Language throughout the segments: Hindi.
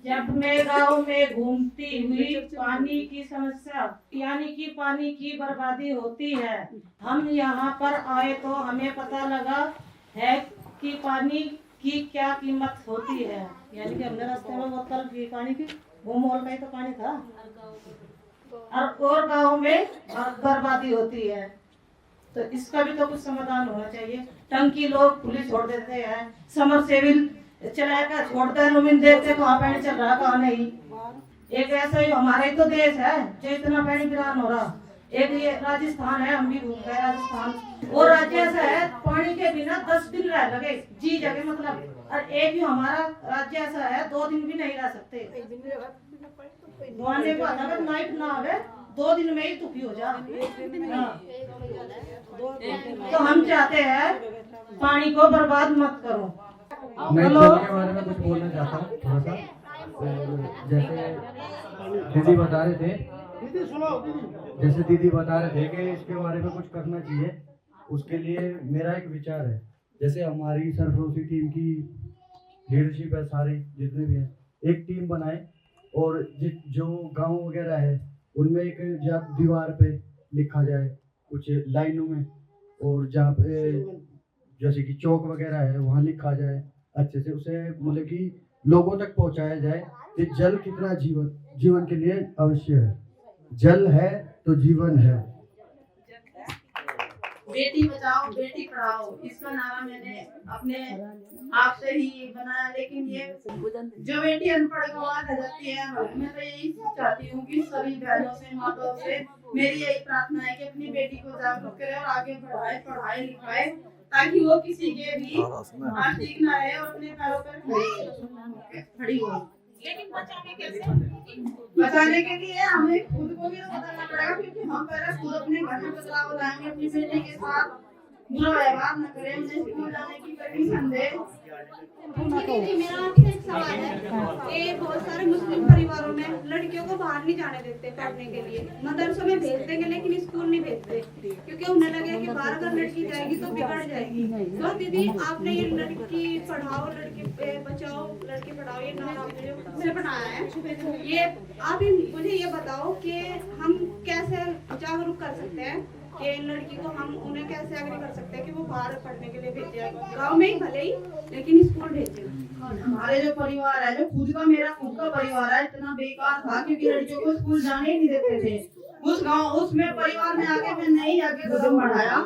जब मैं गांव में घूमती हुई पानी की समस्या यानी कि पानी की बर्बादी होती है। हम यहाँ पर आए तो हमें पता लगा है कि पानी की क्या कीमत होती है। यानी कि हमने रास्ते में बोतल की पानी की वो मोल का ही तो पानी था और गाँव में बर्बादी होती है। तो इसका भी तो कुछ समाधान होना चाहिए। टंकी लोग पुलिस छोड़ देते हैं, समर सेविल चलाकर छोड़ते हैं, लोग देखते कहाँ पानी चल रहा कहाँ नहीं। एक ऐसा ही हमारे तो देश है जो इतना पानी गिरान हो रहा। एक ये राजस्थान है, हम भी घूम गए राजस्थान। और राज्य ऐसा है पानी के बिना 10 दिन रह लगे जी जगह मतलब। और एक भी हमारा राज्य ऐसा है 2 दिन भी नहीं रह सकते। अगर नाइट ना आवे 2 दिन में ही दुखी हो जा। तो हम चाहते हैं पानी को बर्बाद मत करो। मैं जल के बारे में कुछ बोलना चाहता हूँ थोड़ा सा। जैसे दीदी बता रहे थे कि इसके बारे में कुछ करना चाहिए। उसके लिए मेरा एक विचार है। जैसे हमारी सरफरोशी टीम की लीडरशिप है, सारी जितने भी हैं, एक टीम बनाए और जो गांव वगैरह है उनमें एक दीवार पे लिखा जाए कुछ लाइनों में, और जहाँ पे जैसे कि चौक वगैरह है वहाँ लिखा जाए अच्छे से, उसे मतलब कि लोगों तक पहुँचाया जाए कि जल कितना जीवन के लिए अवश्य है। जल है तो जीवन है। बेटी बचाओ बेटी पढ़ाओ, इसका नारा मैंने अपने आप से ही बनाया। लेकिन ये जो बेटी अनपढ़ गंवा रह जाती है, मैं तो यही चाहती हूँ कि सभी बहनों से माताओं से मेरी यही प्रार्थना है कि अपनी बेटी को जागरूक करें और आगे बढ़ाए, पढ़ाए लिखाए, ताकि वो किसी के भी आर्थिक ना रहे और अपने पैरों पर खड़ी हो। लेकिन बचाने के लिए हमें खुद को भी बदलना पड़ेगा, क्योंकि हम पहले खुद अपने घर में बदलाव लाएंगे। अपनी बेटी के साथ बुरा व्यवहार न करें, उन्हें स्कूल जाने की परमिशन दें। मेरा आपसे एक सवाल है कि बहुत सारे मुस्लिम परिवारों में लड़कियों को बाहर नहीं जाने देते पढ़ने के लिए। मदरसों में भेज देंगे लेकिन स्कूल नहीं भेजते, क्योंकि उन्हें लगे कि बाहर अगर लड़की जाएगी तो बिगड़ जाएगी। तो दीदी, आपने ये लड़की पढ़ाओ लड़की बचाओ लड़की पढ़ाओ ये नारा आपने बनाया है, ये आप ही मुझे ये बताओ कि हम कैसे जागरूक कर सकते हैं कि लड़की को हम उन्हें कैसे आगे कर सकते हैं कि वो बाहर पढ़ने के लिए भेजे, गांव में ही भले ही लेकिन स्कूल भेजे। हमारे जो परिवार है, जो मेरा खुद का परिवार है, इतना बेकार था क्योंकि लड़कियों को स्कूल जाने ही नहीं देते थे। उसमें परिवार में आके मैं नहीं आगे कदम बढ़ाया,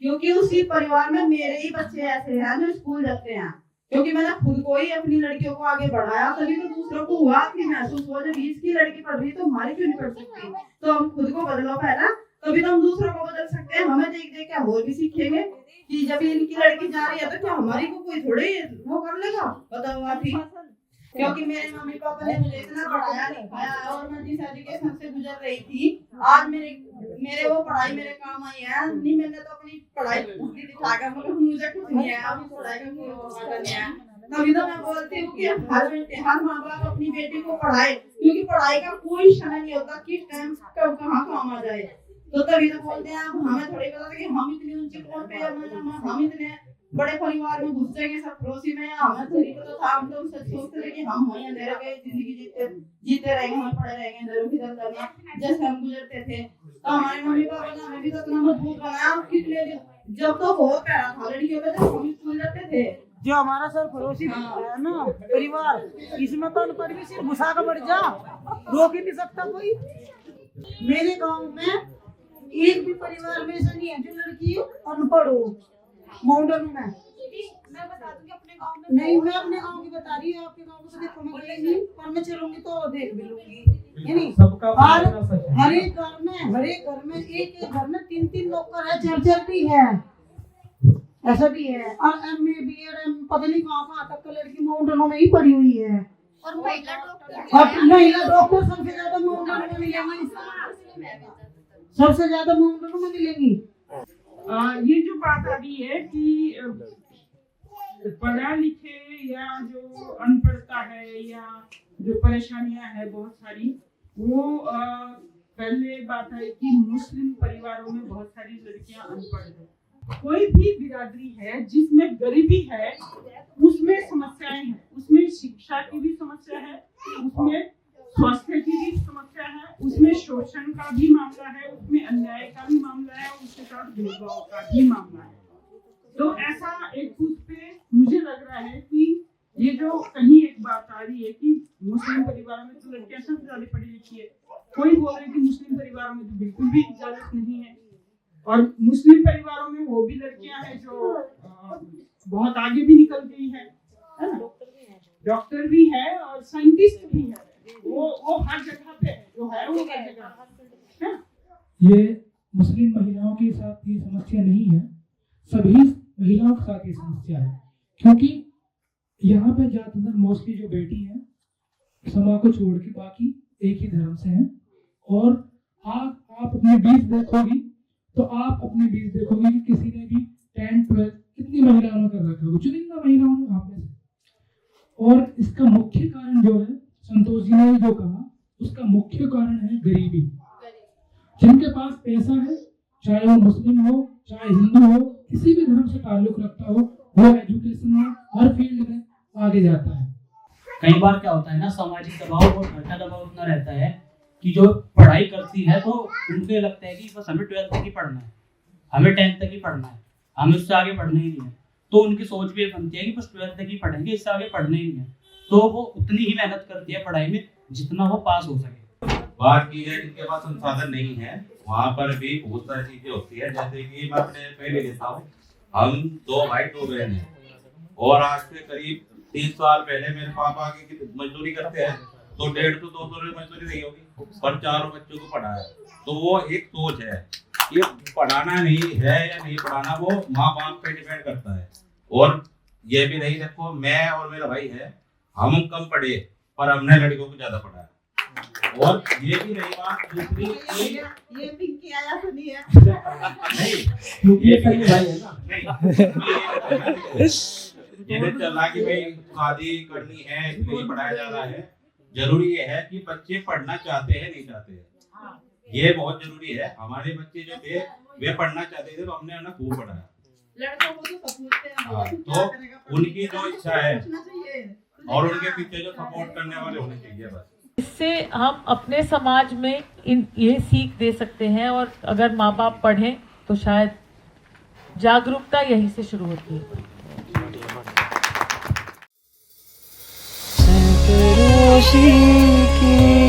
क्योंकि उसी परिवार में मेरे ही बच्चे ऐसे हैं जो स्कूल जाते हैं। क्योंकि मैंने खुद को ही अपनी लड़कियों को आगे बढ़ाया, तभी तो दूसरों को हुआ कि महसूस हुआ जब इसकी लड़की पढ़ रही तो हमारी क्यों नहीं पढ़ सकती। तो हम खुद को बदलो पहला, तभी तो हम दूसरों को बदल सकते हैं। हमें देख देख के और भी सीखेंगे कि जब इनकी लड़की जा रही है तो क्या हमारी को कोई थोड़े वो कर लेगा। बताओ आप ही, क्योंकि मेरे मम्मी पापा ने मुझे इतना पढ़ाया लिखाया और मैं जिस एजुकेशन से गुजर रही थी, आज मेरे वो पढ़ाई मेरे काम आई है। नहीं, मैंने तो अपनी पढ़ाई दिखाकर मतलब मुझे कुछ नहीं आया, अभी पढ़ाई का कोई नहीं है। तभी तो मैं बोलती हूँ कि हर माँ बाप अपनी बेटी को पढ़ाए, क्योंकि पढ़ाई का कोई समय नहीं होता किस टाइम कब कहाँ काम आ जाए। तो तभी तो बोलते हैं हमें थोड़ी पता था कि हम इतनी ऊंची पोस्ट पे हम इतने बड़े परिवार में घुस जाएंगे सब पड़ोसी में। हमें थोड़ी पता था, हम तो सच सोचते थे कि हम वहीं अंधेरे में जिंदगी जीते रहेंगे, हम पड़े रहेंगे अंधेरों की दलदल जैसे हम गुजरते थे। तो हमारे मम्मी पापा ने हमें भी तो इतना मजबूत बनाया। कितने जब तो बहुत प्यारा था लड़कियों का, जब हम स्कूल जाते थे। जो हमारा सर पड़ोसी है ना परिवार, इसमें तो अनपढ़ भी सिर्फ घुसा कर बढ़ जा, रोक ही नहीं सकता कोई। मेरे गांव में एक भी परिवार में ऐसा नहीं है जो लड़की अनपढ़ हो। माउंटेन में मैं बता दूंगी अपने गांव में नहीं, मैं अपने गांव की बता रही हूँ। आपके गांव को तो देखो मैं गई नहीं, पर मैं चलूंगी तो देख भी लूंगी। यानी हर एक घर में एक घर में 3-3 नौकर है, 4-4 भी है, ऐसा भी है। और MA BEd पता नहीं कहाँ तक लड़की माउंटेनों में ही पढ़ी हुई है। और महिला डॉक्टर सबसे ज्यादा माउंटेनों में मिलेंगी, सबसे ज्यादा माउंटेनों में मिलेंगी। ये जो बात आ रही है कि पढ़ा लिखे या जो अनपढ़ता है या जो परेशानियां है बहुत सारी, वो पहले बात है कि मुस्लिम परिवारों में बहुत सारी लड़कियां अनपढ़ है। कोई भी बिरादरी है जिसमें गरीबी है उसमें समस्याएं हैं, उसमें शिक्षा की भी समस्या है उसमें स्वास्थ्य की भी समस्या है, उसमें शोषण का भी मामला है, उसमें अन्याय का भी मामला है, उसके साथ भेदभाव का भी मामला है। तो ऐसा एक उस पे मुझे लग रहा है कि ये जो कहीं एक बात आ रही है कि मुस्लिम परिवारों में तो लड़कियां सबसे ज्यादा पढ़ी लिखी है, कोई बोल रहे कि मुस्लिम परिवारों में तो बिल्कुल भी इजाजत नहीं है, और मुस्लिम परिवारों में वो भी लड़कियां हैं जो बहुत आगे भी निकल गई है ना, डॉक्टर भी है और साइंटिस्ट भी है, वो हर जगह पे है, जो है वो हर जगह है। ये मुस्लिम महिलाओं के साथ ये समस्या नहीं है, सभी महिलाओं के साथ ये समस्या है, क्योंकि यहाँ पे ज्यादातर मोस्टली जो बेटी हैं समा को छोड़ के बाकी एक ही धर्म से हैं, और आप अपने बीच देखोगी तो आप अपने बीच देखोगे कि किसी ने भी 10, 12 कितनी महिलाओं ने कर रखा है, चुनिंदा महिलाओं ने आप में से। और इसका मुख्य कारण जो है, संतोष जी ने जो कहा, उसका मुख्य कारण है गरीबी। जिनके पास पैसा है, चाहे वो मुस्लिम हो चाहे हिंदू हो, किसी भी धर्म से ताल्लुक रखता हो, वो एजुकेशन में हर फील्ड में आगे जाता है। कई बार क्या होता है ना, सामाजिक दबाव और घर का दबाव इतना रहता है कि जो पढ़ाई करती है तो उनको लगता है कि बस हमें 12th तक ही पढ़ना है, हमें 10th तक ही पढ़ना है, हमें उससे आगे पढ़ना ही नहीं है। तो उनकी सोच भी बनती है कि बस 12th तक ही पढ़ेंगे, इससे आगे पढ़ना ही नहीं है। तो वो उतनी ही मेहनत करती है पढ़ाई में जितना वो पास हो सके। बात की है जिनके पास संसाधन नहीं है, वहाँ पर भी बहुत सारी चीजें होती है। जैसे कि मैं अपने पहले लेता हूँ, हम 2 भाई 2 बहन हैं, और आज से करीब 3 साल पहले मेरे पापा की मजदूरी करते हैं तो 150-200 रुपये मजदूरी नहीं होगी, पर 4 बच्चों को पढ़ाया। तो वो एक सोच है कि पढ़ाना नहीं है या नहीं पढ़ाना, वो माँ बाप पे डिपेंड करता है। और ये भी नहीं, देखो मैं और मेरा भाई है, हम कम पढ़े पर हमने लड़कियों को ज्यादा पढ़ाया। और ये भी नहीं बात दूसरी, ये पिंकी आया तो नहीं है, नहीं ये सही भाई है ना, ये चला कि भाई शादी करनी है इसलिए पढ़ाया जा रहा है। जरूरी ये है कि बच्चे पढ़ना चाहते हैं नहीं चाहते हैं, ये बहुत जरूरी है। हमारे बच्चे जो थे वे पढ़ना चाहते थे तो हमने उन्हें खूब पढ़ाया। लड़कों को तो सब पूछते हैं, तो उनकी जो इच्छा है और उनके पीछे जो सपोर्ट करने वाले होने चाहिए बस। इससे हम अपने समाज में ये सीख दे सकते हैं, और अगर माँ बाप पढ़ें तो शायद जागरूकता यहीं से शुरू होती है। की